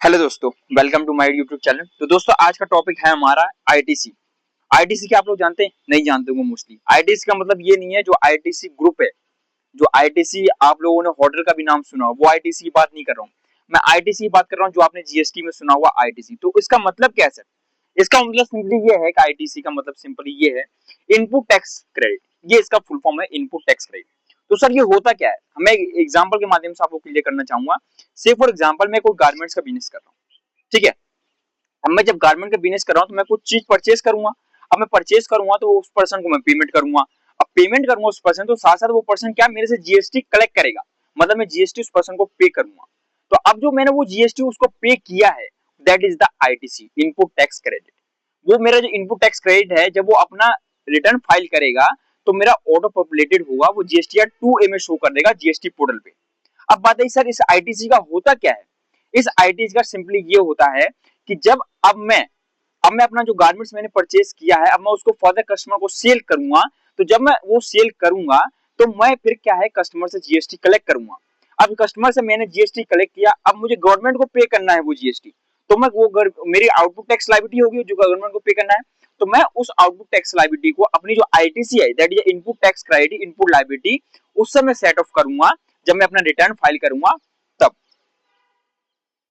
Hello दोस्तों, welcome to my YouTube channel. तो दोस्तों आज का टॉपिक है हमारा आईटीसी। आईटीसी क्या आप लोग जानते हैं? नहीं जानते होंगे मोस्टली। आईटीसी का मतलब ये नहीं है जो आईटीसी ग्रुप है, जो आईटीसी आप लोगों ने होटल का भी नाम सुना हो, वो आईटीसी की बात नहीं कर रहा हूँ। मैं आईटीसी की बात कर रहा हूँ जो आपने जीएसटी में सुना हुआ आईटीसी। तो इसका मतलब क्या है सर? इसका मतलब सिंपली ये है कि आईटीसी का मतलब सिंपली ये है, इनपुट टैक्स क्रेडिट। ये इसका फुल फॉर्म है, इनपुट टैक्स क्रेडिट। तो सर ये होता क्या है? मैं एग्जांपल के माध्यम से आपको क्लियर करना चाहूंगा। से फॉर एग्जांपल मैं कोई गारमेंट्स का बिजनेस कर रहा हूँ, ठीक है। अब मैं जब गारमेंट का बिजनेस कर रहा हूँ तो मैं कुछ चीज परचेज करूंगा। अब मैं परचेज करूंगा तो उस पर्सन को मैं पेमेंट करूंगा। अब पेमेंट करूंगा उस पर्सन तो साथ साथ वो पर्सन क्या मेरे से जीएसटी कलेक्ट करेगा, मतलब मैं जीएसटी उस पर्सन को पे करूंगा। तो अब जो मैंने वो जीएसटी उसको पे किया है, that is the ITC, input tax credit. वो मेरा जो इनपुट टैक्स क्रेडिट है, जब वो अपना रिटर्न फाइल करेगा तो मेरा ऑटो पॉपुलेटेड होगा, वो जीएसटी 2A में शो कर देगा जीएसटी पोर्टल पे। अब बात है सर इस आईटीसी का होता क्या है? इस आईटीसी का सिंपली ये होता है कि जब अब मैं अपना जो गारमेंट्स मैंने परचेज किया है, अब मैं उसको फर्दर कस्टमर को सेल करूंगा। तो जब मैं वो सेल करूंगा तो मैं फिर क्या है, कस्टमर से जीएसटी कलेक्ट करूंगा। अब कस्टमर से मैंने जीएसटी कलेक्ट किया, अब मुझे गवर्नमेंट को पे करना है वो जीएसटी। तो मैं मेरी आउटपुट टैक्स लायबिलिटी होगी जो गवर्नमेंट को पे करना है। तो मैं उस आउटपुट टैक्स लायबिलिटी को अपनी जो आईटीसी है, that is input tax credit, input liability, उस समय सेट ऑफ करूंगा जब मैं अपना रिटर्न फाइल करूंगा